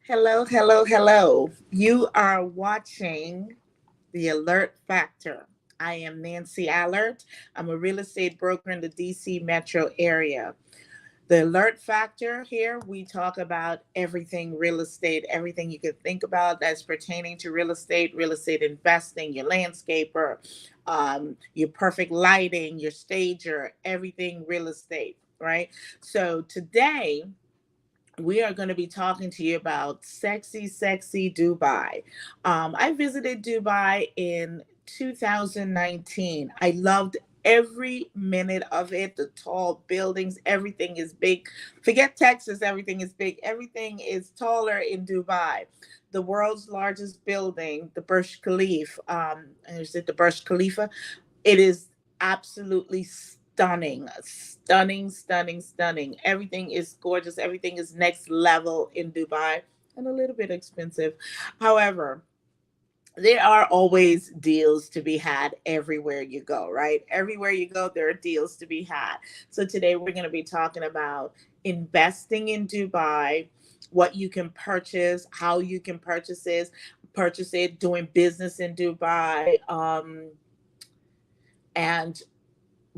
Hello, hello, hello. You are watching The Alert Factor. I am Nancy Allert. I'm a real estate broker in the DC metro area. The Alert Factor here, we talk about everything real estate, everything you could think about that's pertaining to real estate investing, your landscaper, your perfect lighting, your stager, everything real estate, right? So today, we are going to be talking to you about sexy, sexy Dubai. I visited Dubai in 2019. I loved every minute of it. The tall buildings, everything is big. Forget Texas, everything is big. Everything is taller in Dubai. The world's largest building, the Burj Khalifa, is it the Burj Khalifa? It is absolutely stunning, stunning, stunning, stunning. Everything is gorgeous. Everything is next level in Dubai and a little bit expensive. However, there are always deals to be had everywhere you go, right? Everywhere you go, there are deals to be had. So today we're going to be talking about investing in Dubai, what you can purchase, how you can purchase it, doing business in Dubai, and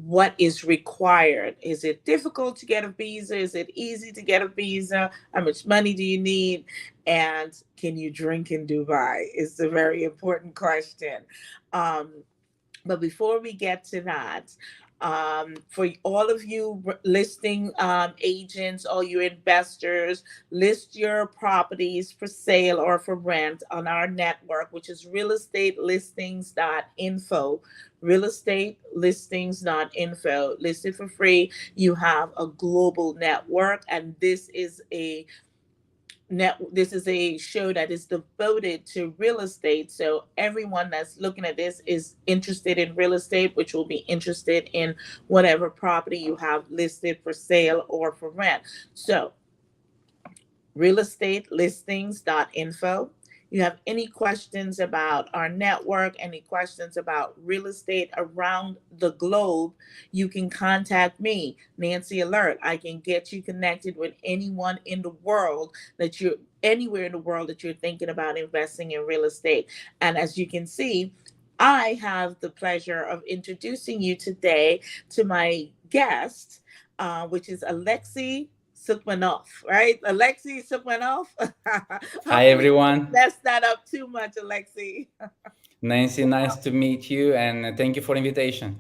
what is required. Is it difficult to get a visa? Is it easy to get a visa? How much money do you need? And can you drink in Dubai? Is a very important question. Um, but before we get to that, for all of you listing agents, all you investors, list your properties for sale or for rent on our network, which is realestatelistings.info. Realestatelistings.info. Listed for free. You have a global network, and this is a show that is devoted to real estate. So everyone that's looking at this is interested in real estate, which will be interested in whatever property you have listed for sale or for rent. So realestatelistings.info. You have any questions about our network, any questions about real estate around the globe, you can contact me, Nancy Alert. I can get you connected with anyone in the world that you're anywhere in the world that you're thinking about investing in real estate. And as you can see, I have the pleasure of introducing you today to my guest, which is Alexei Sukmanov, right? Alexei Sukmanov. Hi Hopefully, I didn't everyone. mess that up too much, Alexei. Nancy, nice to meet you and thank you for invitation.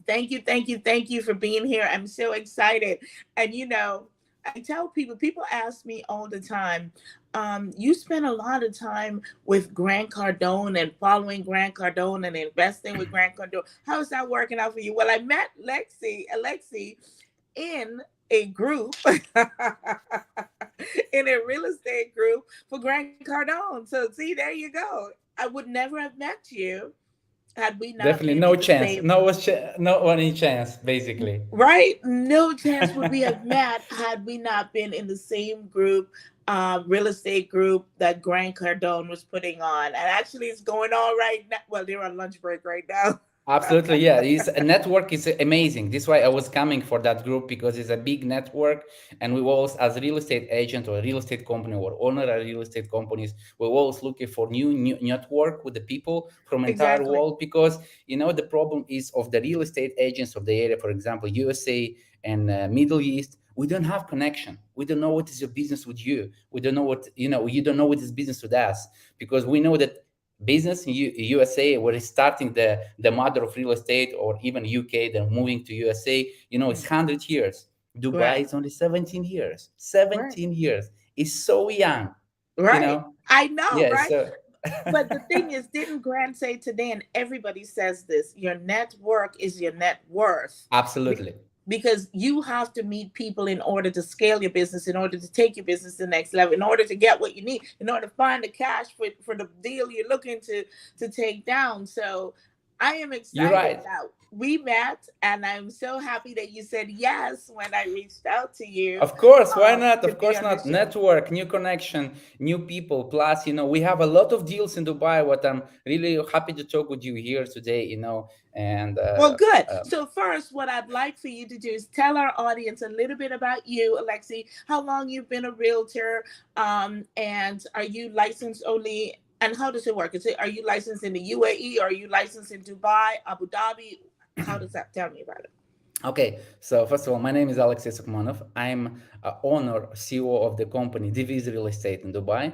Thank you, thank you, thank you for being here. I'm so excited. And I tell people ask me all the time, you spend a lot of time with Grant Cardone and following Grant Cardone and investing with Grant Cardone. How is that working out for you? Well, I met Alexi, in a group, in a real estate group for Grant Cardone. So see, there you go. I would never have met you had we not Definitely been in no the chance. same. No any chance basically. Right? No chance would we have met had we not been in the same group, real estate group that Grant Cardone was putting on. And actually, it's going on right now. Well, they're on lunch break right now. Absolutely, yeah. It's a network is amazing. This is why I was coming for that group because it's a big network, and we always, as a real estate agent or a real estate company or owner of real estate companies, we're always looking for new network with the people from entire Exactly. world because the problem is of the real estate agents of the area, for example, USA and Middle East. We don't have connection. We don't know what is your business with you. We don't know what you don't know what is business with us because we know that business in USA, where it's starting the mother of real estate, or even UK, then moving to USA, it's 100 years. Dubai Right. is only 17 years. Right. 17 years is so young, you Right. know? I know, Yeah, right? so But the thing is, didn't Grant say today, and everybody says this, your network is your net worth. Be- absolutely. Because you have to meet people in order to scale your business, in order to take your business to the next level, in order to get what you need, in order to find the cash for the deal you're looking to take down. So I am You're excited. right. Now, we met, and I'm so happy that you said yes when I reached out to you Of course, why not? to Of be course on the not. show. Network, new connection, new people. Plus, we have a lot of deals in Dubai. What I'm really happy to talk with you here today, and Well, good. So first, what I'd like for you to do is tell our audience a little bit about you, Alexi, how long you've been a realtor, and are you licensed only, and how does it work? Are you licensed in the UAE, or are you licensed in Dubai, Abu Dhabi? How does that, tell me about it? Okay, so first of all, my name is Alexei Sukmanov. I'm owner, CEO of the company Diviz Real Estate in Dubai.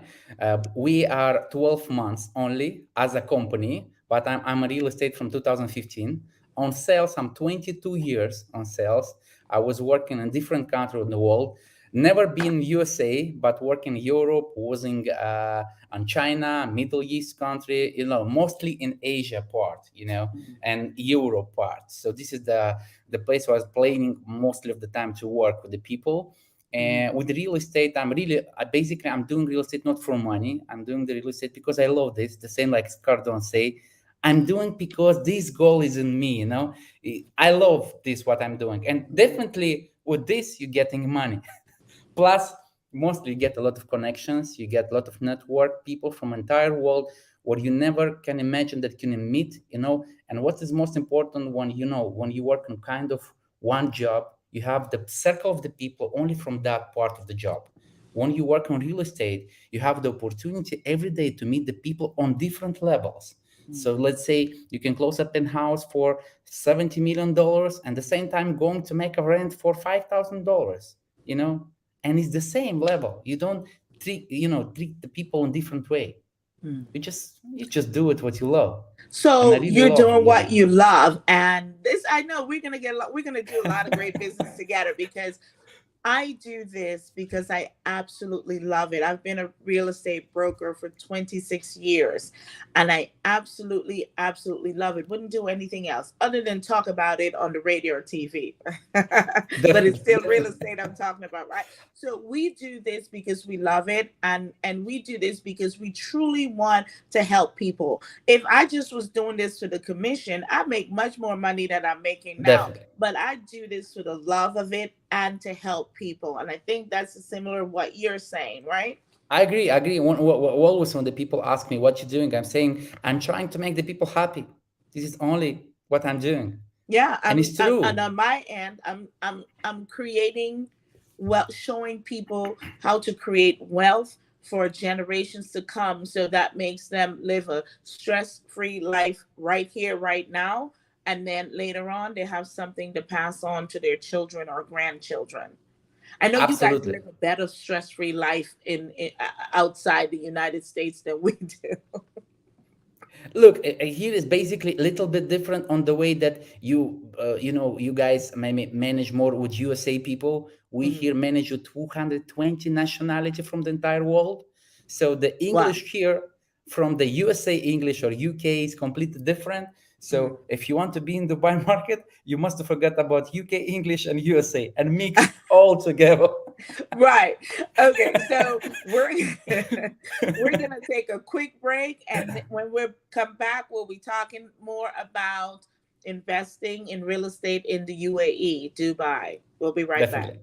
We are 12 months only as a company, but I'm a real estate from 2015. On sales, I'm 22 years on sales. I was working in different countries in the world. Never been USA, but working in Europe, working on China, Middle East country, mostly in Asia part, and Europe part. So this is the place where I was planning mostly of the time to work with the people. And with the real estate, I'm doing real estate not for money. I'm doing the real estate because I love this. The same like Cardone say, I'm doing because this goal is in me. I love this what I'm doing, and definitely with this you're getting money. Plus, mostly you get a lot of connections. You get a lot of network people from entire world where you never can imagine that you can meet. And what is most important when you work on kind of one job, you have the circle of the people only from that part of the job. When you work on real estate, you have the opportunity every day to meet the people on different levels. So let's say you can close a penthouse for $70 million and the same time going to make a rent for $5,000, and it's the same level. You don't treat the people in different way. You just do it what you love. And I So really you're love, doing what you love, and this, I know we're gonna do a lot of great business together, because I do this because I absolutely love it. I've been a real estate broker for 26 years, and I absolutely, absolutely love it. Wouldn't do anything else other than talk about it on the radio or TV. But it's still real estate I'm talking about, right? So we do this because we love it, and we do this because we truly want to help people. If I just was doing this for the commission, I'd make much more money than I'm making now. Definitely. But I do this for the love of it and to help people. And I think that's similar to what you're saying, right? I agree. Always when the people ask me what you're doing, I'm saying I'm trying to make the people happy. This is only what I'm doing. Yeah, And it's true. and on my end, I'm creating, well, showing people how to create wealth for generations to come, so that makes them live a stress-free life right here, right now, and then later on they have something to pass on to their children or grandchildren. I know you guys Absolutely. live a better stress-free life in outside the United States than we do. Look, here is basically a little bit different on the way that you guys maybe manage more with USA people. We here manage with 220 nationality from the entire world. So the English here from the USA English or UK is completely different. So if you want to be in Dubai market, you must forget about UK English and USA and mix all together. Right. Okay. So we're gonna take a quick break, and when we come back, we'll be talking more about investing in real estate in the UAE, Dubai. We'll be right back.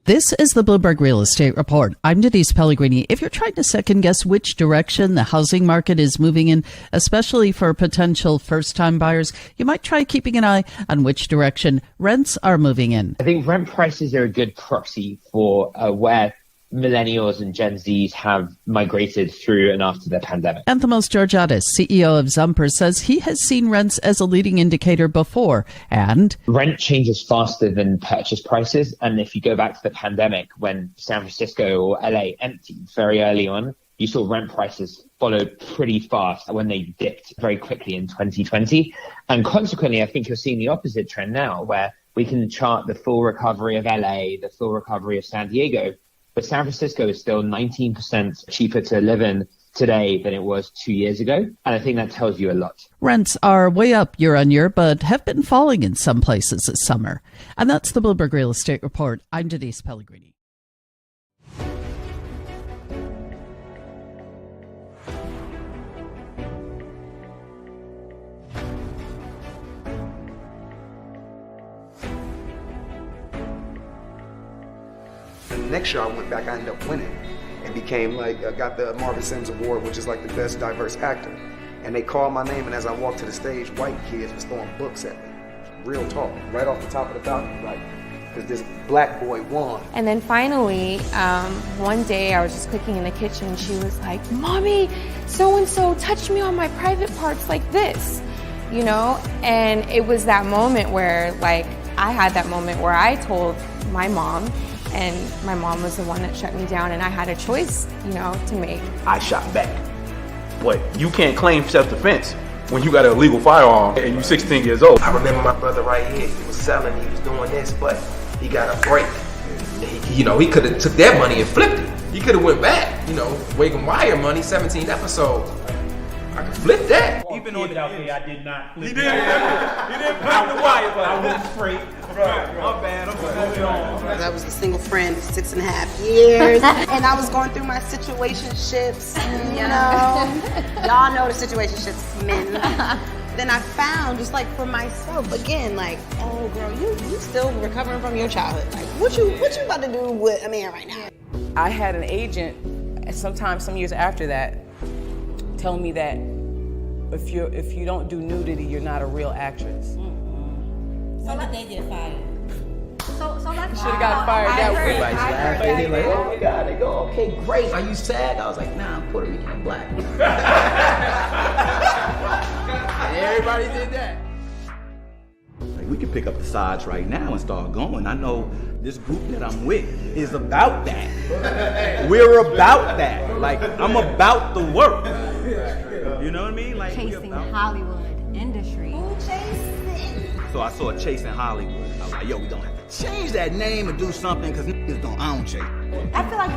This is the Bloomberg Real Estate Report. I'm Denise Pellegrini. If you're trying to second guess which direction the housing market is moving in, especially for potential first-time buyers, you might try keeping an eye on which direction rents are moving in. I think rent prices are a good proxy for where millennials and Gen Zs have migrated through and after the pandemic. Anthemos Georgiadis, CEO of Zumper, says he has seen rents as a leading indicator before, and rent changes faster than purchase prices. And if you go back to the pandemic, when San Francisco or LA emptied very early on, you saw rent prices follow pretty fast when they dipped very quickly in 2020. And consequently, I think you're seeing the opposite trend now, where we can chart the full recovery of LA, the full recovery of San Diego, but San Francisco is still 19% cheaper to live in today than it was 2 years ago. And I think that tells you a lot. Rents are way up year on year, but have been falling in some places this summer. And that's the Bloomberg Real Estate Report. I'm Denise Pellegrini. next year I went back, I ended up winning and became like, got the Marvin Sims Award, which is like the best diverse actor. And they called my name, and as I walked to the stage, white kids was throwing books at me. Real talk, right off the top of the balcony, like, because this black boy won. And then finally, one day I was just cooking in the kitchen and she was like, "Mommy, so-and-so touched me on my private parts like this," you know? And it was that moment where, like, I had that moment where I told my mom, and my mom was the one that shut me down, and I had a choice, you know, to make. I shot back. But you can't claim self-defense when you got an illegal firearm and you're 16 years old. I remember my brother right here, he was selling, he was doing this, but he got a break. He could have took that money and flipped it. He could have went back, Wake and Wire money, 17 episodes. I could flip that. Even on the out there, I did not flip. He didn't flip the wire, but I went straight. My bad, I'm moving on. I was a single friend for 6.5 years, and I was going through my situationships, Y'all know the situationships, men. Then I found, just like for myself, again, like, oh girl, you still recovering from your childhood. Like, what you about to do with a man right now? I had an agent, sometimes some years after that, tell me that if you don't do nudity, you're not a real actress. So that they get fired. So that's should have got fired that way. Everybody's laughing. They're like, oh my God. They go, okay, great. Are you sad? I was like, nah, I'm Puerto Rican, I'm black. And everybody did that. Like, we can pick up the sides right now and start going. I know this group that I'm with is about that. We're about that. Like, I'm about the work. You know what I mean? Like, chasing Hollywood industry. Who chasing? So I saw Chasing Hollywood. I was like, yo, we don't have to change that name and do something because niggas don't own chase. I feel like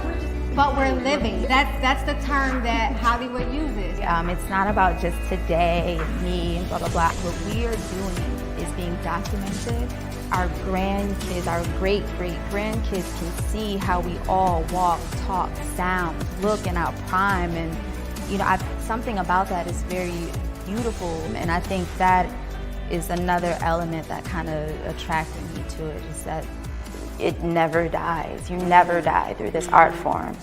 we're living. That's the term that Hollywood uses. It's not about just today, me, and blah, blah, blah. What we are doing is being documented. Our grandkids, our great-great-grandkids can see how we all walk, talk, sound, look in our prime. And, something about that is very beautiful. And I think that is another element that kind of attracted me to it, is that it never dies. You never die through this art form.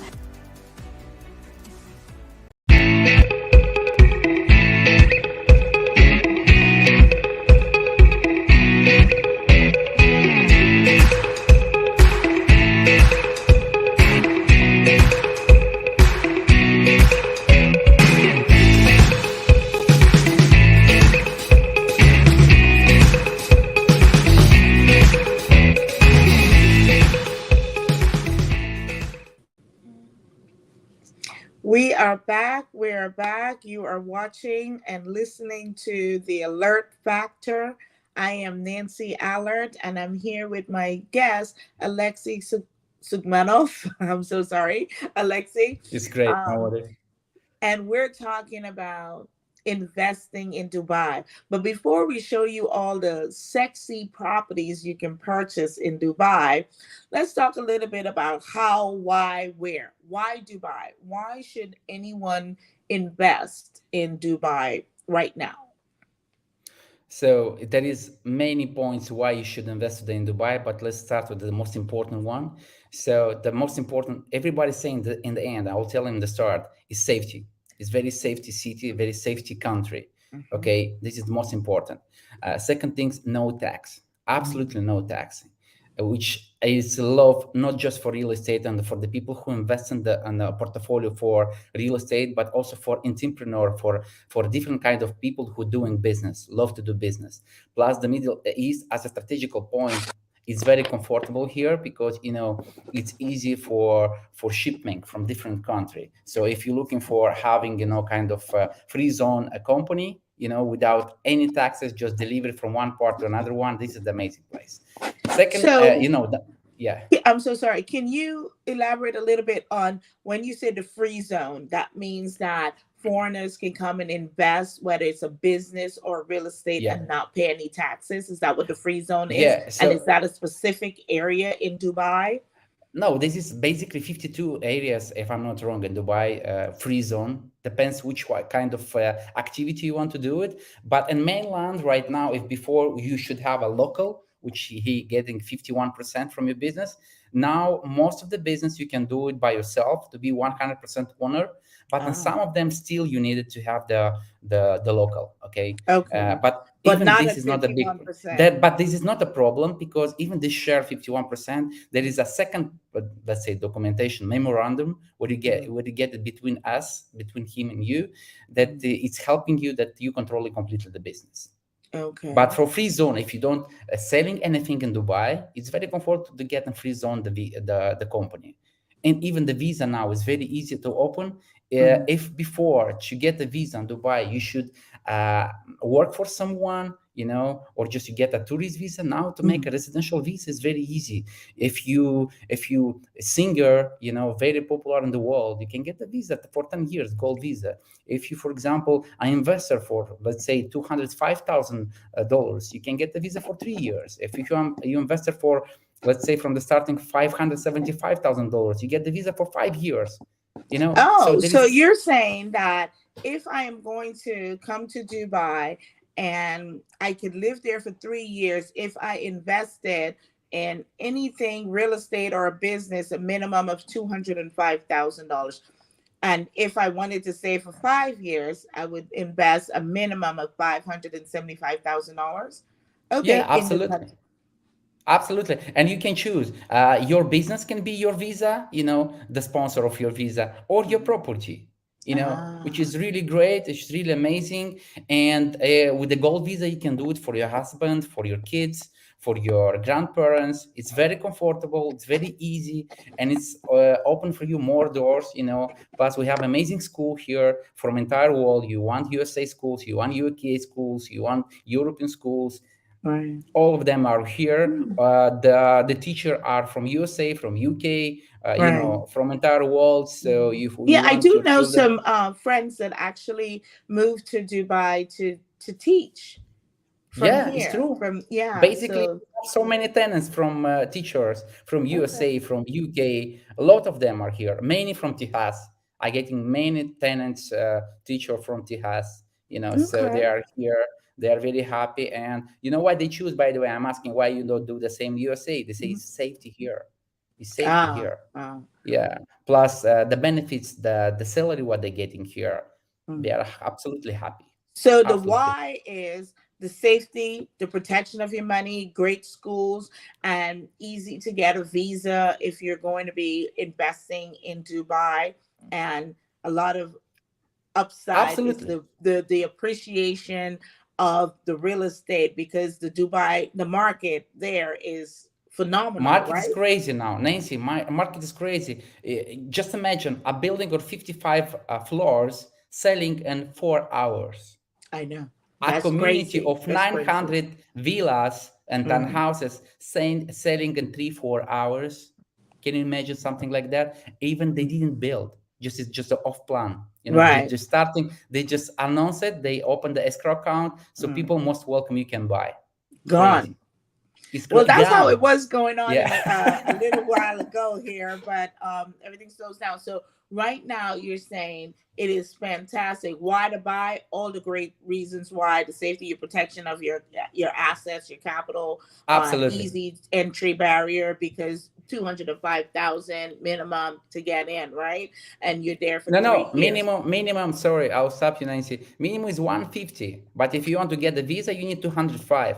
We are back. You are watching and listening to The Alert Factor. I am Nancy Allert, and I'm here with my guest, Alexei Sugmanov. I'm so sorry, Alexei. It's great. How are you? And we're talking about investing in Dubai. But before we show you all the sexy properties you can purchase in Dubai, let's talk a little bit about how, why, where. Why Dubai? Why should anyone invest in Dubai right now? So there is many points why you should invest today in Dubai, but let's start with the most important one. So the most important, everybody's saying that in the end, I will tell them the start, is safety. It's very safety city, very safety country. Mm-hmm. Okay, this is the most important. Second thing, no tax, absolutely no tax, which is love not just for real estate and for the people who invest in the portfolio for real estate, but also for entrepreneur, for different kind of people who doing business, love to do business. Plus the Middle East as a strategical point, it's very comfortable here because it's easy for shipment from different country. So if you're looking for having kind of free zone a company, without any taxes, just deliver from one part to another one, this is the amazing place. Second, yeah. I'm so sorry. Can you elaborate a little bit on when you say the free zone? That means that foreigners can come and invest, whether it's a business or real estate, and not pay any taxes. Is that what the free zone is? Yeah. So, and is that a specific area in Dubai? No, this is basically 52 areas, if I'm not wrong, in Dubai, free zone. Depends which kind of activity you want to do it. But in mainland right now, if before you should have a local, which he getting 51% from your business, Now, most of the business you can do it by yourself to be 100% owner, but in some of them still you needed to have the local. Okay. Okay. But even not this at is not a big 51%. but this is not a problem, because even this share 51%, there is a second, let's say, documentation memorandum where you get it between us, between him and you, that it's helping you that you control completely the business. Okay. But for free zone, if you don't selling anything in Dubai, it's very comfortable to get in free zone the company. And even the visa now is very easy to open. If before to get the visa in Dubai, you should work for someone, or just you get a tourist visa. Now to make a residential visa is very easy. If you a singer, very popular in the world, you can get the visa for 10 years, gold visa. If you, for example, an investor for, let's say, $205,000, you can get the visa for 3 years. If you investor for, let's say, from the starting $575,000, you get the visa for 5 years. So you're saying that if I am going to come to Dubai and I could live there for 3 years, if I invested in anything, real estate or a business, a minimum of $205,000. And if I wanted to stay for 5 years, I would invest a minimum of $575,000. Okay. Yeah, absolutely. Absolutely. And you can choose. Your business can be your visa, the sponsor of your visa, or your property, which is really great. It's really amazing. And with the gold visa, you can do it for your husband, for your kids, for your grandparents. It's very comfortable. It's very easy. And it's open for you more doors, Plus, we have amazing school here from entire world. You want USA schools, you want UK schools, you want European schools. Right. All of them are here. The teacher are from USA, from UK, from entire world. So I do know some friends that actually moved to Dubai to teach. It's true. Basically, so many tenants from teachers from USA, from UK. A lot of them are here. Many from Texas. I'm getting many tenants, teacher from Texas. So they are here. They are very happy. And you know why they choose, by the way? I'm asking why you don't do the same USA. They say it's safety here. It's safety here. Yeah. Plus the benefits, the salary, what they're getting here. They are absolutely happy. So the why is the safety, the protection of your money, great schools, and easy to get a visa if you're going to be investing in Dubai, and a lot of upside is the appreciation of the real estate, because the market there is phenomenal. Market is crazy now, Nancy. Market is crazy. Just imagine a building of 55 floors selling in 4 hours. I know. A community of 900 villas and townhouses selling in 3-4 hours. Can you imagine something like that? Even they didn't build. It's just an off plan. Right. Just starting. They just announce it. They open the escrow account, so people most welcome. You can buy. Gone. Well, that's how it was going on a little while ago here, but everything slows down. So right now, you're saying it is fantastic. Why to buy? All the great reasons why: the safety, your protection of your assets, your capital, easy entry barrier, because $205,000 minimum to get in, right? And you're there for 3 years. Minimum. Sorry, I'll stop you, Nancy. Minimum is 150, but if you want to get the visa, you need 205.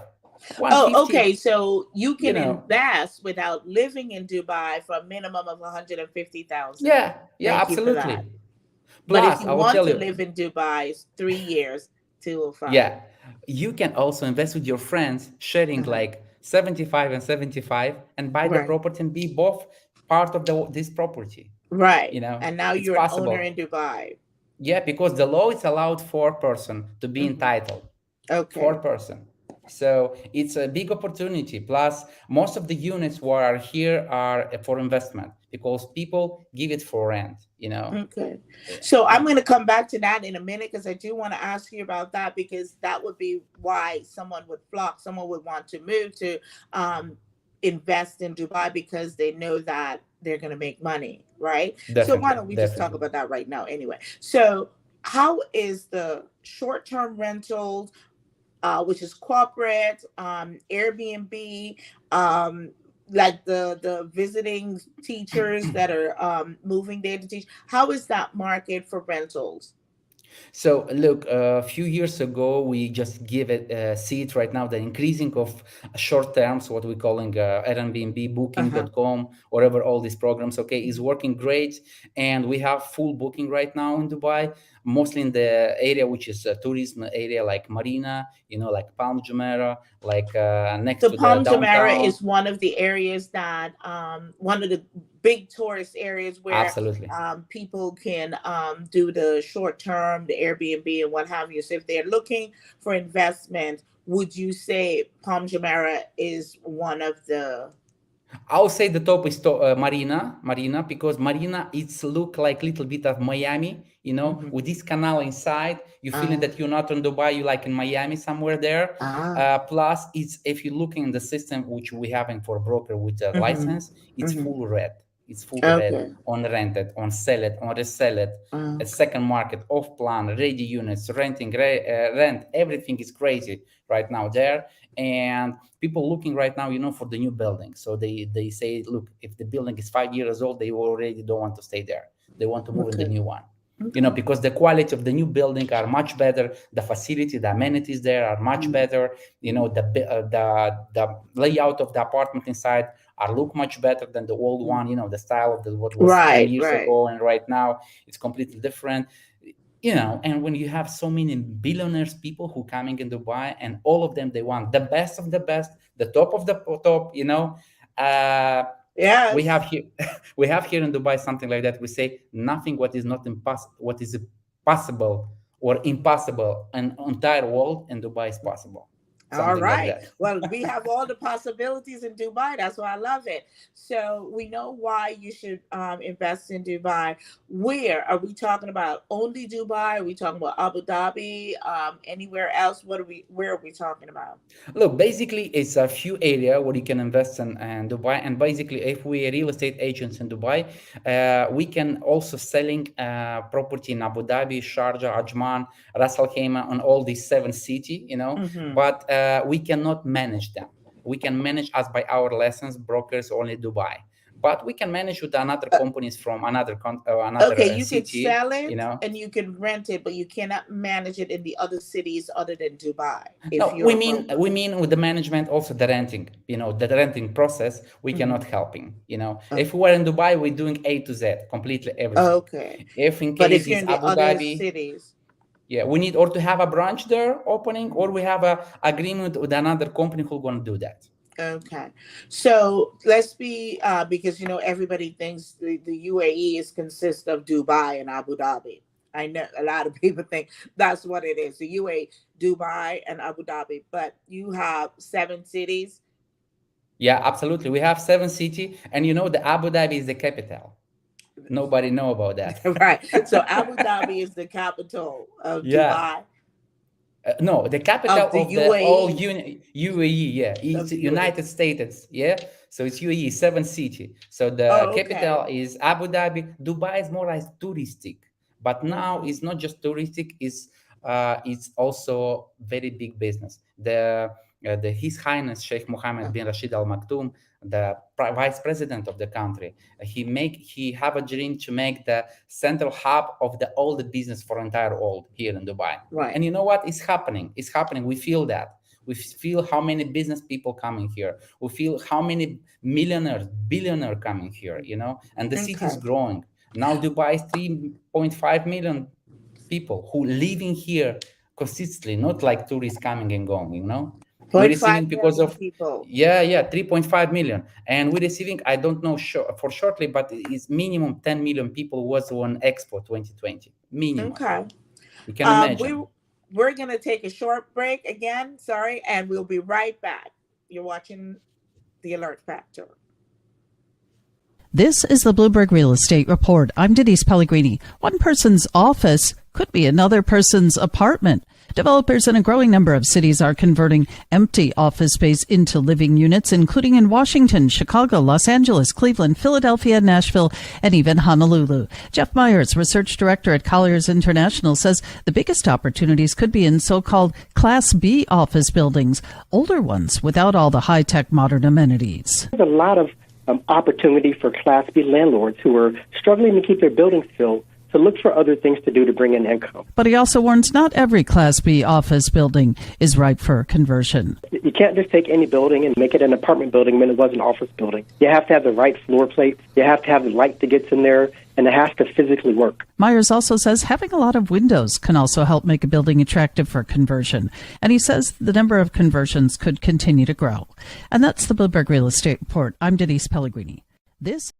Oh, okay. So you can invest without living in Dubai for a minimum of 150,000. Yeah, absolutely. But if you want to live in Dubai, it's 3 years, 205. Yeah, you can also invest with your friends, sharing like 75 and 75, and buy the property and be both part of this property. Right. And now you're an owner in Dubai. Yeah, because the law is allowed 4 person to be entitled. Okay. 4 person. So it's a big opportunity. Plus, most of the units who are here are for investment, because people give it for rent, Okay. So I'm going to come back to that in a minute, because I do want to ask you about that, because that would be why someone would flock. Someone would want to move to invest in Dubai, because they know that they're going to make money, right? So why don't we just talk about that right now anyway? So how is the short-term rentals, which is corporate, Airbnb, like the visiting teachers that are moving there to teach? How is that market for rentals? So look, a few years ago, we just see it right now, the increasing of short terms, what we're calling Airbnb, Booking.com, whatever, all these programs, okay, is working great. And we have full booking right now in Dubai, mostly in the area, which is a tourism area like Marina, like Palm Jumeirah, like next to the Palm Jumeirah downtown. is one of the areas that, one of the big tourist areas where Absolutely. People can do the short term, the Airbnb and what have you. So if they're looking for investment, would you say Palm Jumeirah is one of the... I would say the top is Marina, because Marina, it's look like a little bit of Miami, with this canal inside, you feeling that you're not in Dubai, you're like in Miami somewhere there. Plus, it's if you're looking in the system, which we having for a broker with a license, it's full red. It's full red on rented, on sell it, on resell it, a second market, off plan, ready units, renting, rent, everything is crazy right now there. And people looking right now, for the new building. So they say, look, if the building is 5 years old, they already don't want to stay there. They want to move in the new one. Because the quality of the new building are much better. The facility, the amenities there are much better. The layout of the apartment inside look much better than the old one. The style of what was 10 years ago, and right now it's completely different. And when you have so many billionaires, people who coming in Dubai, and all of them, they want the best of the best, the top of the top, Yeah, we have here in Dubai something like that. We say nothing what is not impossible, what is possible or impossible in entire world in Dubai is possible. All right. Well, we have all the possibilities in Dubai. That's why I love it. So we know why you should invest in Dubai. Where are we talking about? Only Dubai? Are we talking about Abu Dhabi? Anywhere else? Where are we talking about? Look, basically, it's a few areas where you can invest in Dubai. And basically, if we are real estate agents in Dubai, we can also selling property in Abu Dhabi, Sharjah, Ajman, Ras Al Khaimah, on all these 7 cities, but we cannot manage them. We can manage us by our license brokers only Dubai, but we can manage with another companies from another okay, you city. Can sell it, and you can rent it, but you cannot manage it in the other cities other than Dubai. No, we mean with the management, also the renting. The renting process, we cannot helping. If we were in Dubai, we're doing A to Z, completely everything. Okay. If in but case if you're it's in the Abu other Dhabi, cities. Yeah, we need or to have a branch there opening, or we have a agreement with another company who's going to do that. Okay, so let's be because everybody thinks the UAE consists of Dubai and Abu Dhabi. I know a lot of people think that's what it is, the UAE, Dubai and Abu Dhabi, but you have 7 cities. Yeah, absolutely. We have 7 cities, and the Abu Dhabi is the capital. Nobody know about that. Right. So Abu Dhabi is the capital of Dubai. No, the capital of the UAE. All UAE. Yeah, it's United States. Yeah, so it's UAE, 7 cities. So the capital is Abu Dhabi. Dubai is more like touristic, but now it's not just touristic. It's also very big business. His Highness Sheikh Mohammed bin Rashid Al Maktoum, the vice president of the country, he have a dream to make the central hub of all the business for entire world here in Dubai. Right. And you know what? It's happening. It's happening. We feel that. We feel how many business people coming here. We feel how many millionaires, billionaires coming here, and the city is growing. Now Dubai is 3.5 million people who living here consistently, not like tourists coming and going, We're receiving because of people. 3.5 million, and we're receiving, I don't know for shortly, but it's minimum 10 million people was on Expo 2020 minimum. Okay, you can imagine. We're gonna take a short break again. Sorry, and we'll be right back. You're watching The Alert Factor. This is the Bloomberg Real Estate Report. I'm Denise Pellegrini. One person's office could be another person's apartment. Developers in a growing number of cities are converting empty office space into living units, including in Washington, Chicago, Los Angeles, Cleveland, Philadelphia, Nashville, and even Honolulu. Jeff Myers, research director at Colliers International, says the biggest opportunities could be in so-called Class B office buildings, older ones without all the high-tech modern amenities. There's a lot of opportunity for Class B landlords who are struggling to keep their buildings filled to look for other things to do to bring in income. But he also warns not every Class B office building is ripe for conversion. You can't just take any building and make it an apartment building when it was an office building. You have to have the right floor plates. You have to have the light that gets in there, and it has to physically work. Myers also says having a lot of windows can also help make a building attractive for conversion. And he says the number of conversions could continue to grow. And that's the Bloomberg Real Estate Report. I'm Denise Pellegrini. This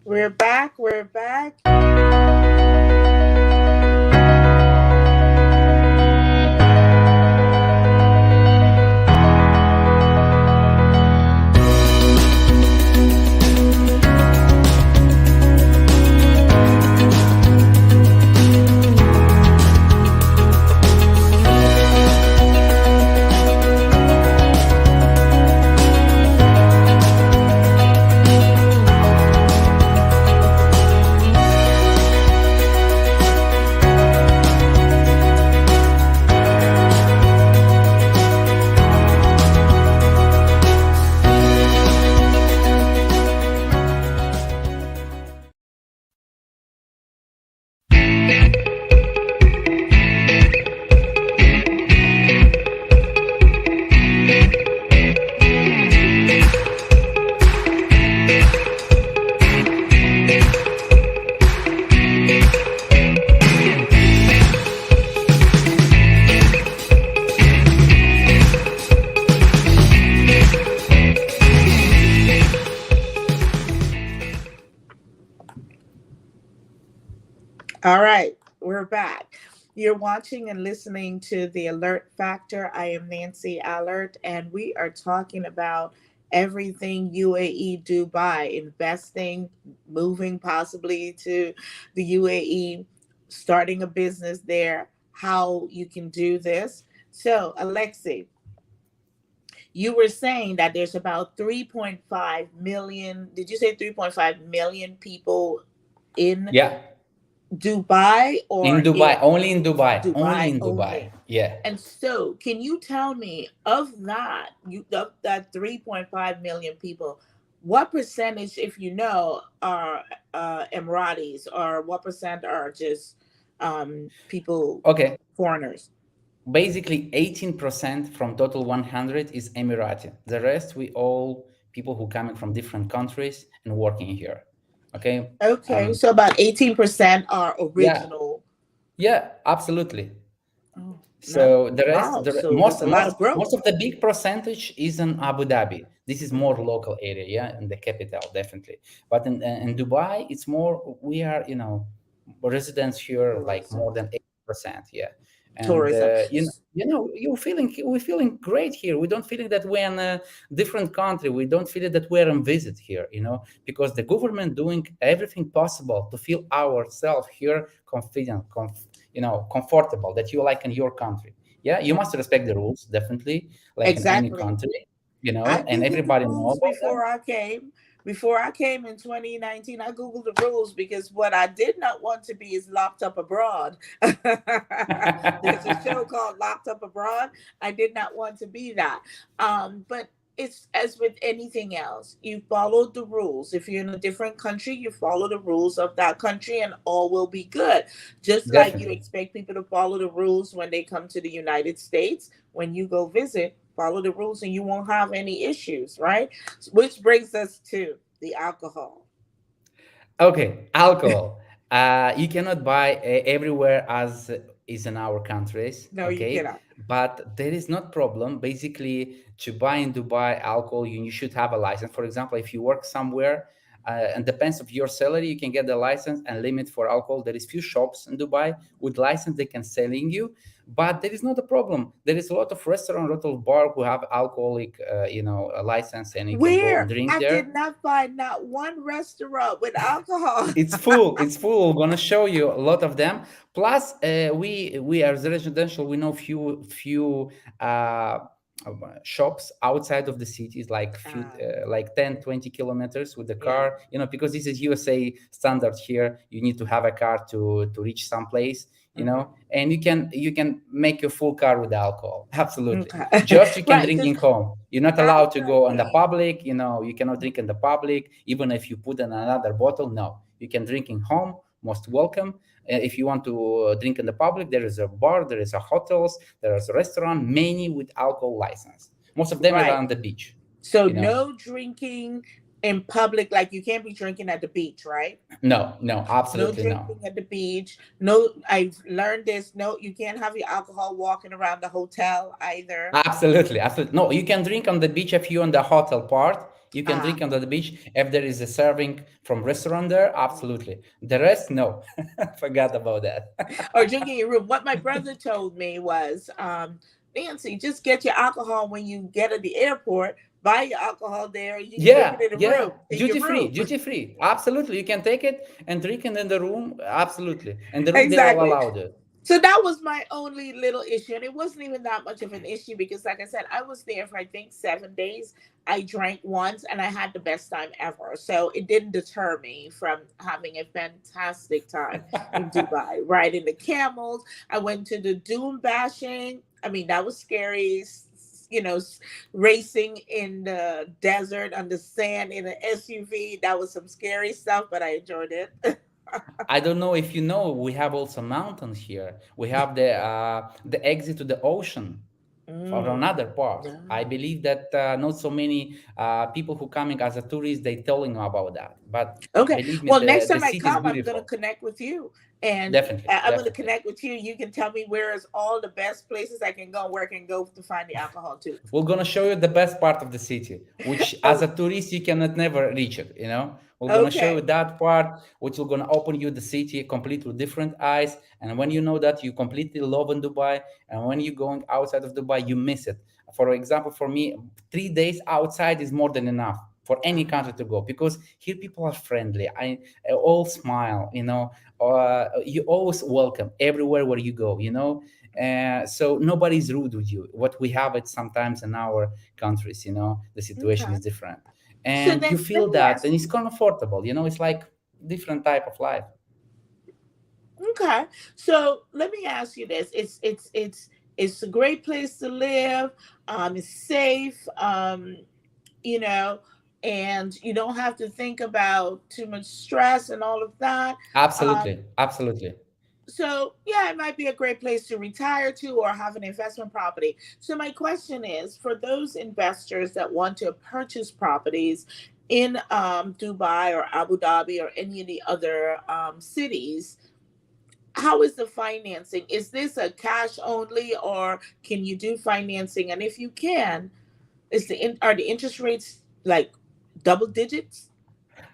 We're back. We're back. All right, we're back. You're watching and listening to The Alert Factor. I am Nancy Allert, and we are talking about everything UAE Dubai, investing, moving possibly to the UAE, starting a business there, how you can do this. So, Alexi, you were saying that there's about 3.5 million, did you say 3.5 million people in Dubai, or in Dubai, only in Dubai, Dubai, only in Dubai. only. Yeah. And so, can you tell me of that 3.5 million people, what percentage, if you know, are Emiratis, or what percent are just people, foreigners? Basically, 18% from total 100 is Emirati. The rest, we all people who coming from different countries and working here. Okay. So about 18% are original. Yeah, absolutely. So the rest, most of the big percentage is in Abu Dhabi. This is more local area, in the capital, definitely. But in Dubai, it's more. We are, residents here, like more than 80%. Yeah. And, tourism. We're feeling great here. We don't feel that we're in a different country. We don't feel that we're on visit here, because the government doing everything possible to feel ourselves here confident, comfortable, that you like in your country. Yeah, you must respect the rules, definitely, like in any country, and everybody knows. Before I came in 2019, I Googled the rules, because what I did not want to be is locked up abroad. There's a show called Locked Up Abroad. I did not want to be that. But it's as with anything else. You follow the rules. If you're in a different country, you follow the rules of that country and all will be good. Just like you Definitely. expect people to follow the rules when they come to the United States, when you go visit, follow the rules and you won't have any issues, right? Which brings us to the alcohol. Okay, alcohol. You cannot buy everywhere as is in our countries. No, you Okay, cannot. but there is not problem. Basically, to buy in Dubai alcohol, you should have a license. For example, if you work somewhere, and depends of your salary, you can get the license and limit for alcohol. There is few shops in Dubai with license they can selling you, but there is not a problem. There is a lot of restaurant, a lot of bar who have alcoholic, a license, and you can go and Where? drink I there. did not find not one restaurant with alcohol. It's full. It's full. We're gonna show you a lot of them. Plus, we as residential, we know few shops outside of the cities, like like 10, 20 kilometers with the car. Because this is USA standard here. You need to have a car to reach some place. And you can make your full car with alcohol. Absolutely. Okay. Just you can Right, drink in just home. You're not allowed to go in the absolutely. public. You cannot drink in the public. Even if you put in another bottle, no. You can drink in home. Most welcome. If you want to drink in the public, there is a bar, there is a hotels, there is a restaurant, many with alcohol license. Most of them Right. are on the beach. So you know. no drinking in public, like you can't be drinking at the beach, right? No, No absolutely no. drinking at the beach. No, I've learned this. No, you can't have your alcohol walking around the hotel either. Absolutely. No, you can drink on the beach if you're on the hotel part. You can Ah. drink on the beach if there is a serving from restaurant there. Absolutely. The rest, no. Forgot about that. Or drinking in your room. What my brother told me was, Nancy, just get your alcohol when you get at the airport. Buy your alcohol there. You can drink it in the room. in your Duty free, room. duty free. Absolutely. You can take it and drink it in the room. Absolutely. And the room, they Exactly. all allowed it. So that was my only little issue. And it wasn't even that much of an issue because, like I said, I was there for, I think, 7 days. I drank once and I had the best time ever. So it didn't deter me from having a fantastic time in Dubai. Riding the camels. I went to the dune bashing. I mean, that was scary. Racing in the desert on the sand in an SUV. That was some scary stuff, but I enjoyed it. I don't know if you know, we have also mountains here. We have the exit to the ocean for another part. I believe that not so many people who coming as a tourist, they telling about that. But Okay. believe me, Well, the next time I city is come, I'm going beautiful. to connect with you. And Definitely, I'm going to definitely. connect with you. You can tell me where is all the best places I can go, where I can go to find the alcohol too. We're gonna show you the best part of the city, which as a tourist you cannot never reach it. We're gonna show you Okay. that part, which will gonna open you the city completely different eyes. And when you know that, you completely love in Dubai, and when you're going outside of Dubai, you miss it. For example, for me, 3 days outside is more than enough for any country to go, because here people are friendly. I all smile. You always welcome everywhere where you go. So nobody's rude with you. What we have it sometimes in our countries, the situation Okay. is different, So and then you let feel me that, ask and you. it's comfortable. It's like different type of life. Okay. So let me ask you this. It's a great place to live. It's safe. And you don't have to think about too much stress and all of that. Absolutely, absolutely. So yeah, it might be a great place to retire to or have an investment property. So my question is, for those investors that want to purchase properties in Dubai or Abu Dhabi or any of the other cities, how is the financing? Is this a cash only, or can you do financing? And if you can, are the interest rates like double digits?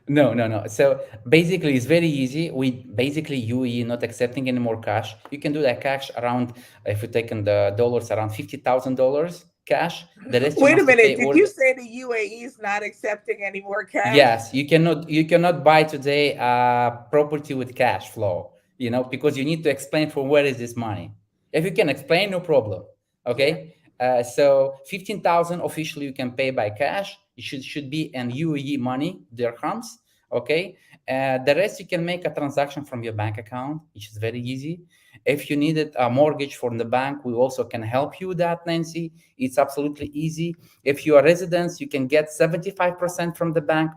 No. So basically, it's very easy. UAE not accepting any more cash. You can do that cash around, if you take in the dollars, around $50,000 cash. The rest you Wait a must minute. pay. Did you say the UAE is not accepting any more cash? Yes, you cannot buy today property with cash flow. Because you need to explain from where is this money. If you can explain, no problem. Okay. So 15,000 officially you can pay by cash. It should be in UAE money, dirhams. Okay. The rest you can make a transaction from your bank account, which is very easy. If you needed a mortgage from the bank, we also can help you with that, Nancy. It's absolutely easy. If you are residents, you can get 75% from the bank.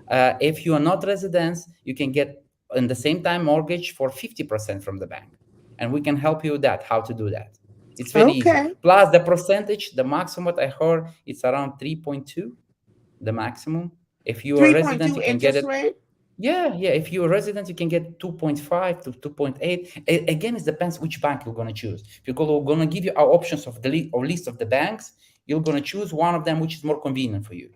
If you are not residents, you can get in the same time mortgage for 50% from the bank. And we can help you with that, how to do that. It's very easy. Plus the percentage, the maximum what I heard, it's around 3.2, the maximum. If you are a resident, you can get it. Rate? Yeah. If you're a resident, you can get 2.5 to 2.8. Again, it depends which bank you're going to choose. If you're going to give you our options of the list of the banks, you're going to choose one of them which is more convenient for you.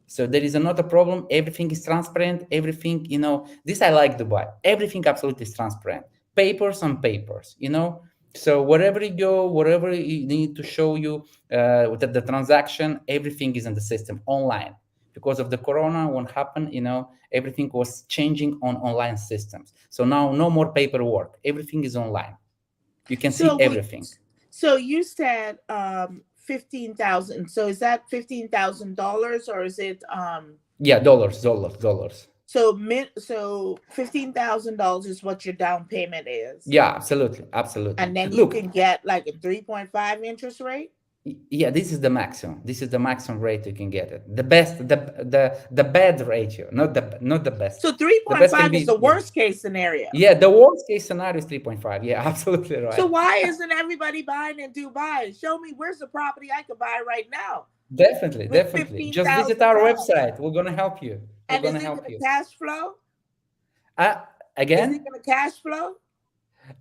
So there is not a problem. Everything is transparent. Everything, this I like Dubai. Everything absolutely is transparent. Papers on papers, So wherever you go, wherever you need to show you the transaction, everything is in the system online. Because of the corona, what happened, everything was changing on online systems. So now no more paperwork. Everything is online. You can see everything. So you said 15,000. So is that $15,000 or is it? Yeah, dollars. So $15,000 is what your down payment is. Yeah, absolutely. And then you can get like a 3.5 interest rate. Yeah, this is the maximum. This is the maximum rate you can get it. The best, the bad ratio, not the best. So 3.5 is the worst case scenario. Yeah, the worst case scenario is 3.5. Yeah, absolutely right. So why isn't everybody buying in Dubai? Show me where's the property I could buy right now. Definitely. Just visit our website. We're gonna help you. And is it gonna cash flow? Again? Is it gonna cash flow?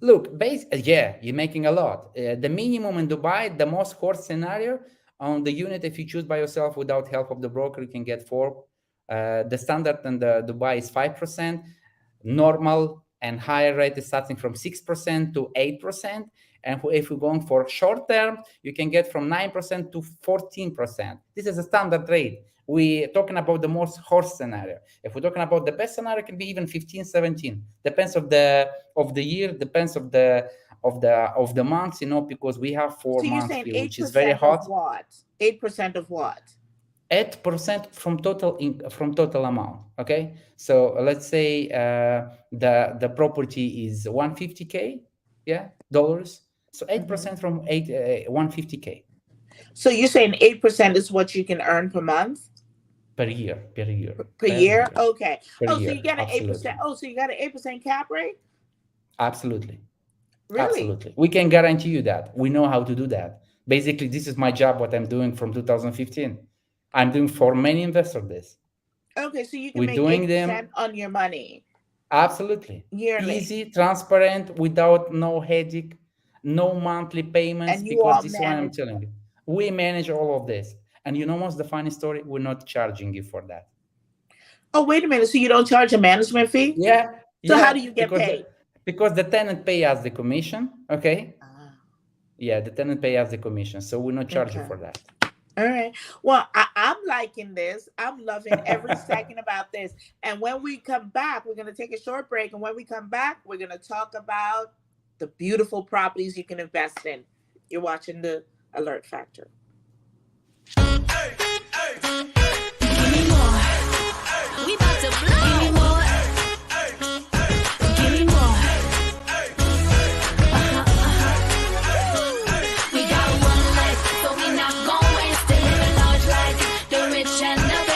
Look, you're making a lot. The minimum in Dubai, the most horse scenario on the unit, if you choose by yourself without help of the broker, you can get 4. The standard in the Dubai is 5%. Normal and higher rate is starting from 6% to 8%. And if we're going for short term, you can get from 9% to 14%. This is a standard rate. We're talking about the most horse scenario. If we're talking about the best scenario, it can be even 15, 17. Depends of the year, depends of the months, because we have 4 months here, which is very hot. 8% of what? 8% from total amount. Okay, so let's say the property is 150K, dollars. So 8% from 150K. So you're saying 8% is what you can earn per month? Per year. Per year? Okay. So you got an 8%. So you got an 8% cap rate? Absolutely. Really? Absolutely. We can guarantee you that. We know how to do that. Basically, this is my job, what I'm doing from 2015. I'm doing for many investors this. Okay, so you can make 8% on your money. Absolutely. Yearly. Easy, transparent, without no headache, no monthly payments, because this is what I'm telling you. We manage all of this. And what's the funny story? We're not charging you for that. Oh, wait a minute. So you don't charge a management fee? Yeah. So how do you get paid? Because the tenant pay us the commission, okay? Yeah, the tenant pay us the commission. So we're not charging for that. All right. Well, I'm liking this. I'm loving every second about this. And when we come back, we're going to take a short break. And when we come back, we're going to talk about the beautiful properties you can invest in. You're watching the Alert Factor. Give me more. We about to blow. Give me more. Give me more. We got one life, so we not gon' waste it. Live a large life, the rich and the famous.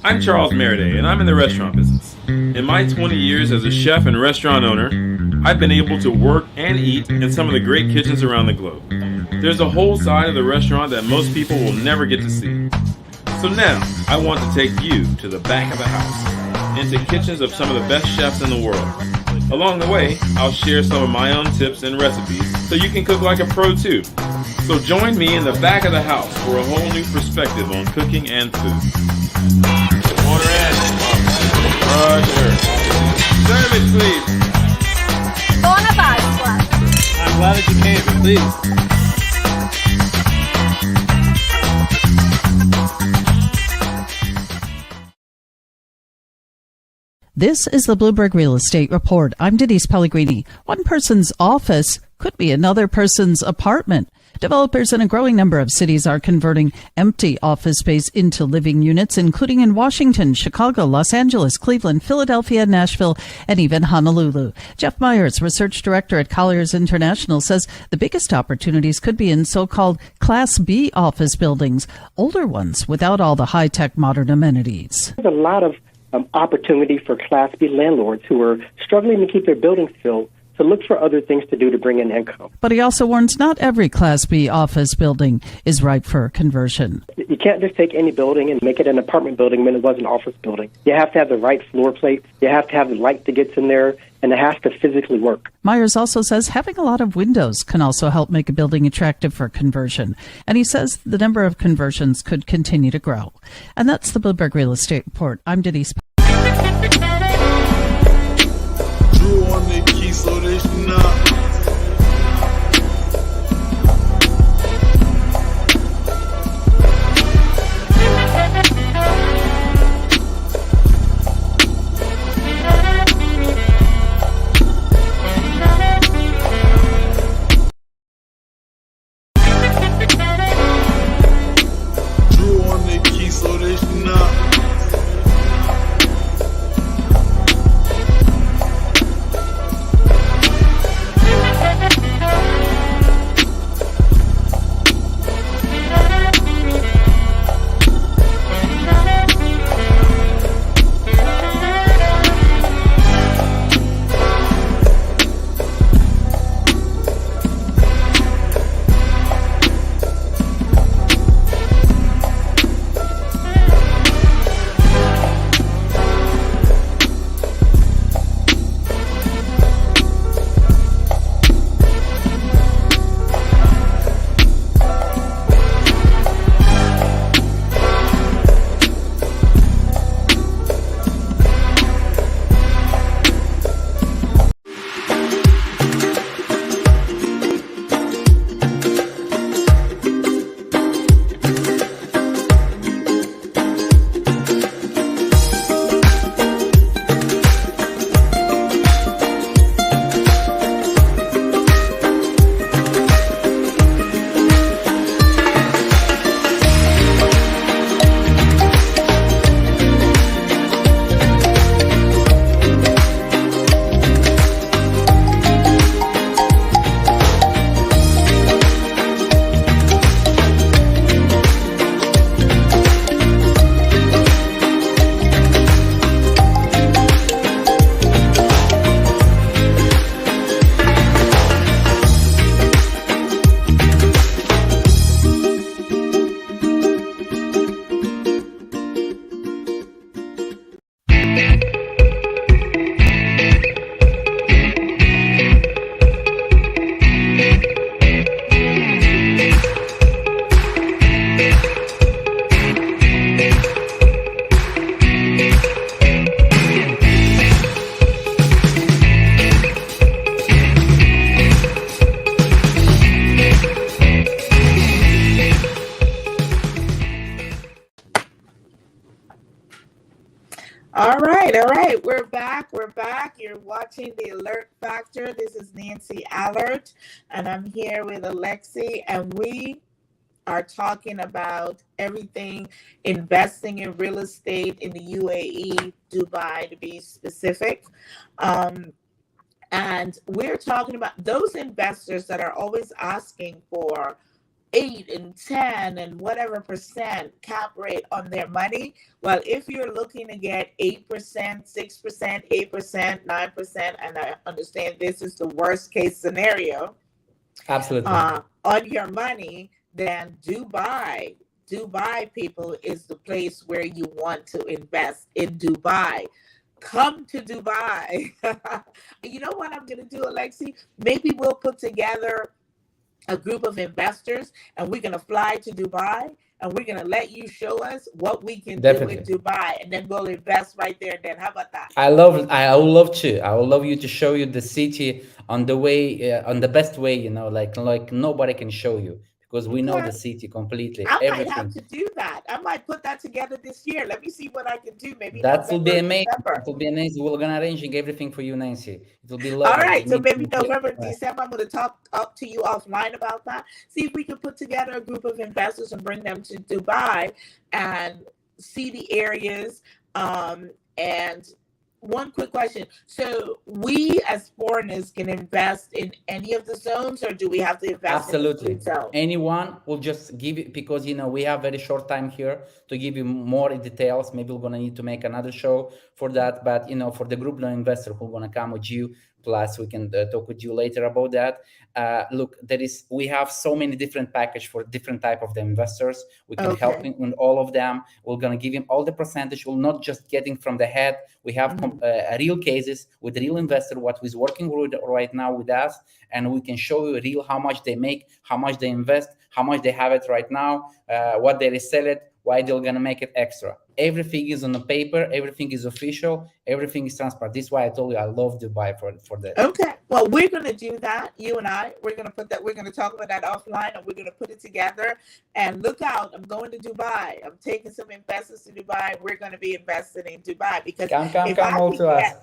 I'm Charles Meriday, and I'm in the restaurant business. In my 20 years as a chef and restaurant owner, I've been able to work and eat in some of the great kitchens around the globe. There's a whole side of the restaurant that most people will never get to see. So now, I want to take you to the back of the house, into kitchens of some of the best chefs in the world. Along the way, I'll share some of my own tips and recipes so you can cook like a pro too. So join me in the back of the house for a whole new perspective on cooking and food. Order in. Roger. Serve it, please. I'm glad that you came, please. This is the Bloomberg Real Estate Report. I'm Denise Pellegrini. One person's office could be another person's apartment. Developers in a growing number of cities are converting empty office space into living units, including in Washington, Chicago, Los Angeles, Cleveland, Philadelphia, Nashville, and even Honolulu. Jeff Myers, research director at Colliers International, says the biggest opportunities could be in so-called Class B office buildings, older ones without all the high-tech modern amenities. There's a lot of opportunity for Class B landlords who are struggling to keep their buildings filled to look for other things to do to bring in income. But he also warns not every Class B office building is ripe for conversion. You can't just take any building and make it an apartment building when it was an office building. You have to have the right floor plates. You have to have the light that gets in there, and it has to physically work. Myers also says having a lot of windows can also help make a building attractive for conversion. And he says the number of conversions could continue to grow. And that's the Bloomberg Real Estate Report. I'm Denise. Drew on the key, so this not. Drew on the key, so this not. All right. We're back. You're watching The Alert Factor. This is Nancy Allert, and I'm here with Alexi, and we are talking about everything investing in real estate in the UAE, Dubai to be specific. And we're talking about those investors that are always asking for 8 and 10 and whatever percent cap rate on their money. Well, if you're looking to get 8%, 6%, 8%, 9%, and I understand this is the worst case scenario, Absolutely. on your money, then Dubai, people, is the place where you want to invest in Dubai. Come to Dubai. You know what I'm going to do, Alexi? Maybe we'll put together a group of investors and we're going to fly to Dubai and we're going to let you show us what we can Definitely. do in Dubai, and then we'll invest right there and then. How about that? I would love to. I would love you to show you the city on the way, on the best way, like nobody can show you, because we know Okay. the city completely. I might have Everything. to do that. I might put that together this year. Let me see what I can do. Maybe That will be November, amazing. December. It will be amazing. We're gonna arranging everything for you, Nancy. It will be All lovely. right, to so meet maybe you here. November, Right. December, I'm going to talk up to you offline about that. See if we can put together a group of investors and bring them to Dubai and see the areas. And one quick question. So we as foreigners can invest in any of the zones, or do we have to invest Absolutely. in the zone? Anyone will just give it, because we have very short time here to give you more details. Maybe we're gonna need to make another show for that. But for the group loan investor who gonna come with you, plus we can talk with you later about that. Look, we have so many different package for different type of the investors. We can help him with all of them. We're gonna give him all the percentage. We're not just getting from the head. We have real cases with real investor what is working right now with us, and we can show you real how much they make, how much they invest, how much they have it right now, what they resell it, why they're gonna make it extra. Everything is on the paper, everything is official, everything is transparent. This is why I told you I love Dubai for this. Okay, well, we're going to do that. You and I, we're going to talk about that offline, and we're going to put it together. And look out, I'm going to Dubai. I'm taking some investors to Dubai. We're going to be investing in Dubai because come all to us.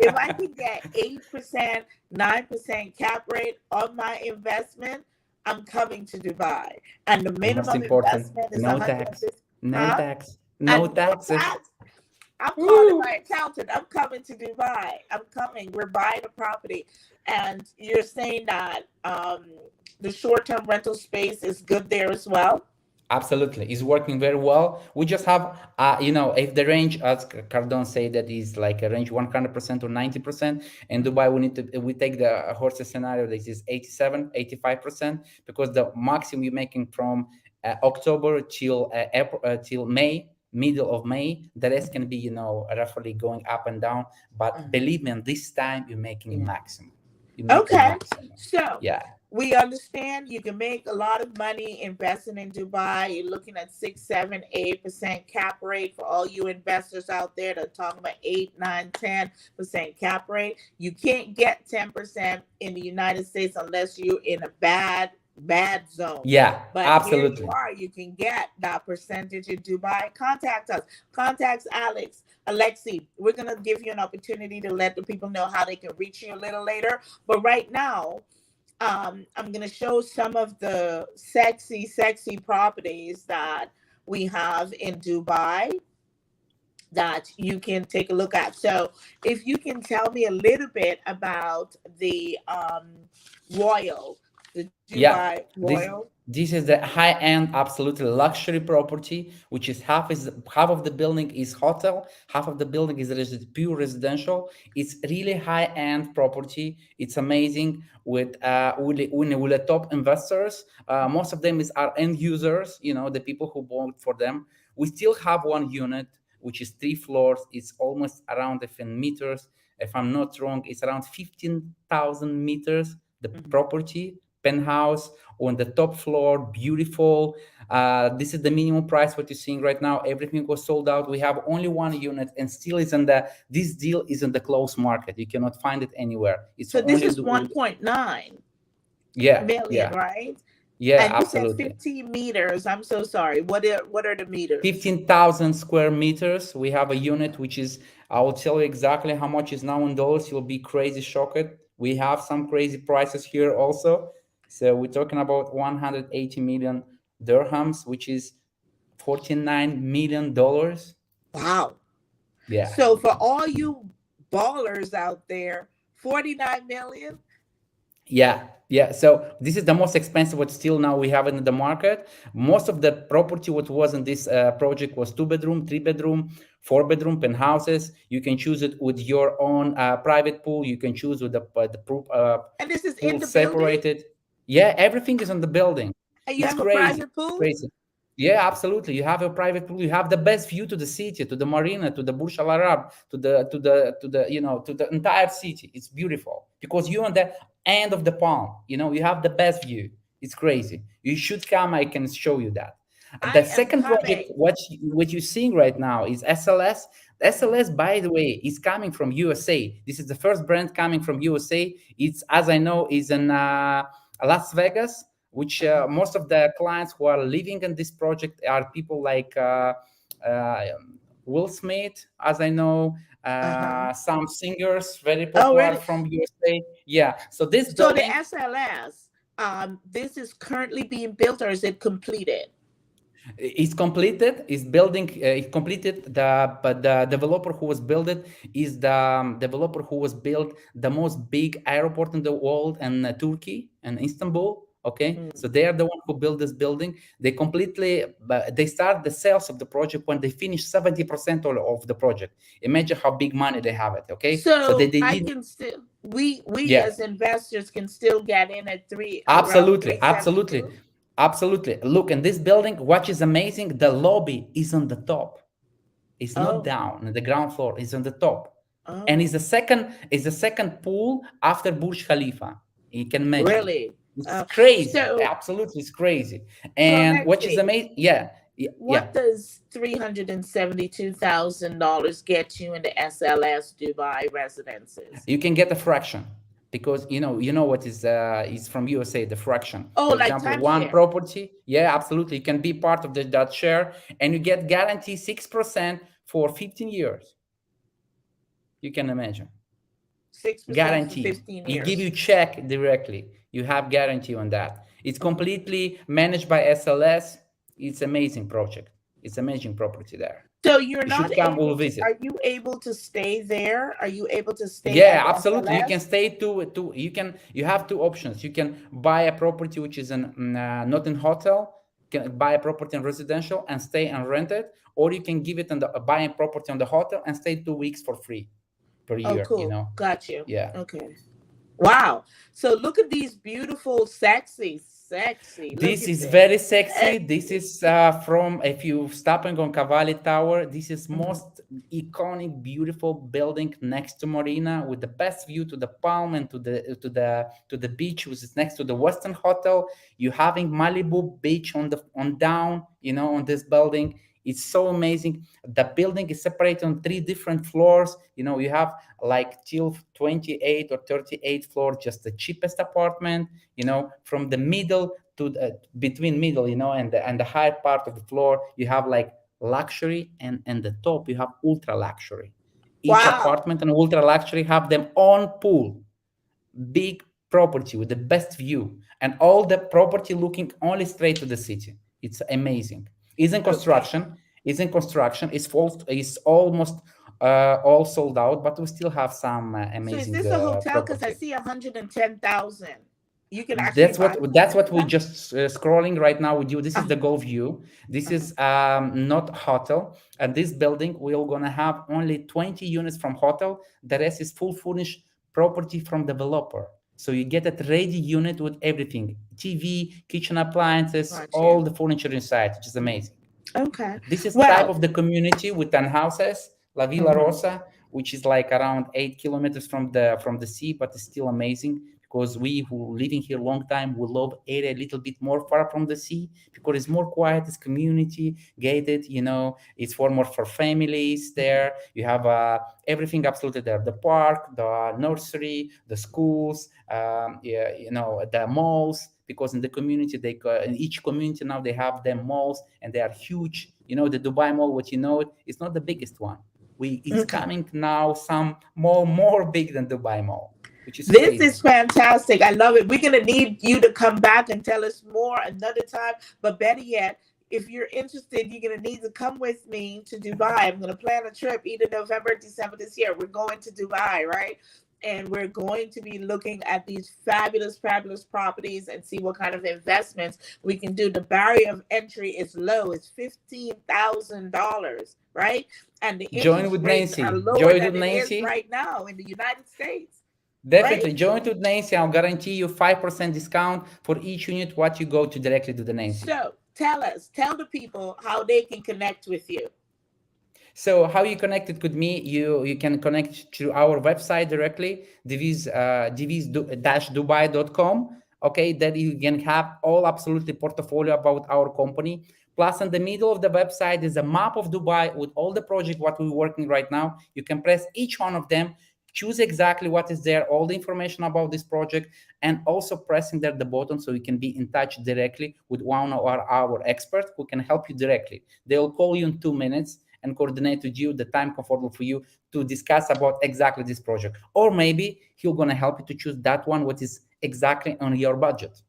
if I can get 8%, 9% cap rate on my investment, I'm coming to Dubai. And the minimum investment is no tax. No Huh? tax. No taxes. I'm calling my accountant. I'm coming to Dubai. I'm coming. We're buying a property. And you're saying that the short-term rental space is good there as well? Absolutely. It's working very well. We just have, if the range, as Cardone said, that is like a range 100% or 90%. In Dubai, we take the horses scenario that is 87, 85%, because the maximum you're making from October till May, middle of May, the rest can be, roughly going up and down. But believe me, this time you're making maximum. Okay. So yeah. We understand you can make a lot of money investing in Dubai. You're looking at 6, 7, 8% cap rate for all you investors out there that are talking about 8, 9, 10% cap rate. You can't get 10% in the United States unless you're in a bad zone. Yeah, but absolutely. Here you are, you can get that percentage in Dubai. Contact us. Contact Alexi. We're going to give you an opportunity to let the people know how they can reach you a little later. But right now, I'm going to show some of the sexy properties that we have in Dubai that you can take a look at. So if you can tell me a little bit about the Royal, the Dubai Royal. This is the high-end, absolutely luxury property, which is half of the building is hotel, half of the building is pure residential. It's really high-end property. It's amazing with the top investors. Most of them are end users, the people who bought for them. We still have one unit, which is 3 floors. It's almost around 10 meters. If I'm not wrong, it's around 15,000 meters, the property. Penthouse on the top floor, beautiful. This is the minimum price what you're seeing right now. Everything was sold out. We have only one unit, and still this deal is in the closed market. You cannot find it anywhere. So this is 1.9 million, right? Yeah, and absolutely. You said 15 meters. I'm so sorry. What are the meters? 15,000 square meters. We have a unit which is, I will tell you exactly how much is now in dollars. You'll be crazy shocked. We have some crazy prices here also. So we're talking about 180 million dirhams, which is $49 million. Wow. Yeah. So for all you ballers out there, 49 million? Yeah. So this is the most expensive what still now we have in the market. Most of the property what was in this project was 2-bedroom, 3-bedroom, 4-bedroom penthouses. You can choose it with your own private pool. You can choose with the and this is pool in the separated. building? Yeah, everything is on the building. And you have a private pool? Crazy. Yeah, absolutely. You have a private pool. You have the best view to the city, to the marina, to the Burj Al Arab, to the entire city. It's beautiful because you're on the end of the palm. You have the best view. It's crazy. You should come. I can show you that. The second project, what you're seeing right now is SLS. SLS, by the way, is coming from USA. This is the first brand coming from USA. It's, as I know, is in Las Vegas. which most of the clients who are living in this project are people like Will Smith, as I know, some singers very popular from USA. Yeah. So this So the building, SLS, this is currently being built, or is it completed? it's completed. It's building. It completed. But the developer who was built it is the developer who was built the most big airport in the world in Turkey and Istanbul. Okay, so they are the one who built this building. They they start the sales of the project when they finish 70% of the project. Imagine how big money they have it. Okay, So they I did. can still, we Yeah. as investors can still get in at Absolutely, around absolutely, absolutely. Look, in this building, what is amazing, the lobby is on the top. It's not down on the ground floor, it's on the top. And it's the second pool after Burj Khalifa. You can imagine. Really? It's crazy. so- Absolutely, it's crazy. And what is Lexi, amazing, yeah. What does $372,000 get you in the SLS Dubai residences? You can get a fraction. Because you know what is from USA, the fraction. Oh, For like example, one timeshare. property, yeah, absolutely. You can be part of that share, and you get guaranteed 6% for 15 years. You can imagine. 6% Guarantee. for 15 You years. give you check directly. You have guarantee on that. It's completely managed by SLS. It's amazing project. It's amazing property there. So you're You not should come, able we'll to, visit. are you able to stay there? Are you able to stay Yeah, at the absolutely. You SLS? can stay you have two options. You can buy a property which is not in hotel, you can buy a property in residential and stay and rent it, or you can give it and buy a property on the hotel and stay 2 weeks for free per year. Cool. You know. Got you. Yeah. Okay. Wow. So look at these beautiful, sexy. Look This at is this. very sexy. This is from, if you stopping on Cavalli Tower, this is most iconic, beautiful building next to Marina with the best view to the Palm and to the beach, which is next to the Westin Hotel. You having Malibu Beach on down, on this building. It's so amazing. The building is separated on 3 different floors. You have like till 28 or 38 floor, just the cheapest apartment. From the middle to between middle, and the high part of the floor, you have like luxury, and the top you have ultra luxury. Each apartment and ultra luxury have their own pool, big property with the best view, and all the property looking only straight to the city. It's amazing. It's in construction. It's almost all sold out, but we still have some amazing. So is this a hotel? Because I see 110,000. You can actually. That's what we just scrolling right now with you. This is the Gulf View. This is not hotel. And this building we're gonna have only 20 units from hotel. The rest is full furnished property from developer. So you get a ready unit with everything: TV, kitchen appliances, all the furniture inside, which is amazing. Okay. This is type of the community with townhouses, La Villa Rosa, which is like around 8 kilometers from the sea, but it's still amazing because we who living here a long time, we love area a little bit more far from the sea because it's more quiet, it's community gated, it's more for families there. You have everything absolutely there: the park, the nursery, the schools, the malls. Because in the community, in each community now they have their malls, and they are huge. The Dubai Mall, it's not the biggest one. It's coming now some more big than Dubai Mall, which is this crazy. is fantastic. I love it. We're gonna need you to come back and tell us more another time. But better yet, if you're interested, you're gonna need to come with me to Dubai. I'm gonna plan a trip either November or December this year. We're going to Dubai, right? And we're going to be looking at these fabulous properties and see what kind of investments we can do. The barrier of entry is low. It's $15,000, right? And the Join interest with rates Nancy. are lower Join than with it Nancy. is right now in the United States. Definitely Right? join with Nancy. I'll guarantee you 5% discount for each unit what you go to directly to the Nancy. So tell the people how they can connect with you. So how you connected with me? You can connect to our website directly, divis-dubai.com. Okay, that you can have all absolutely portfolio about our company. Plus, in the middle of the website is a map of Dubai with all the project what we're working right now. You can press each one of them, choose exactly what is there, all the information about this project, and also pressing there the button so you can be in touch directly with one of our experts who can help you directly. They'll call you in 2 minutes and coordinate with you the time comfortable for you to discuss about exactly this project. Or maybe he'll gonna help you to choose that one what is exactly on your budget.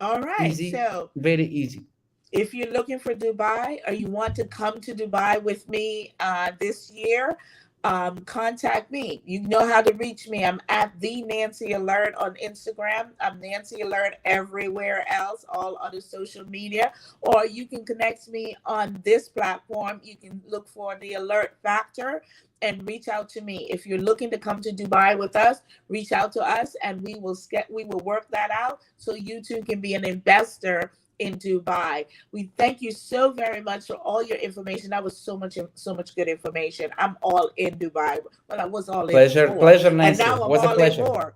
All right. Easy, So very easy. if you're looking for Dubai or you want to come to Dubai with me this year, contact me. You know how to reach me. I'm at the Nancy Alert on Instagram. I'm Nancy Alert everywhere else, all other social media. Or you can connect me on this platform. You can look for the Alert Factor and reach out to me. If you're looking to come to Dubai with us, reach out to us and we will work that out so you too can be an investor in Dubai. We thank you so very much for all your information. That was so much good information. I'm all in Dubai. Well, I was all in before. Pleasure, Nancy. And now I'm was a all pleasure. in more.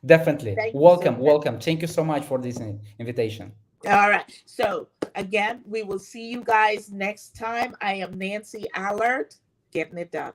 Definitely. Thank you Welcome, so much. welcome. Thank you so much for this invitation. All right. So again, we will see you guys next time. I am Nancy Allard, getting it done.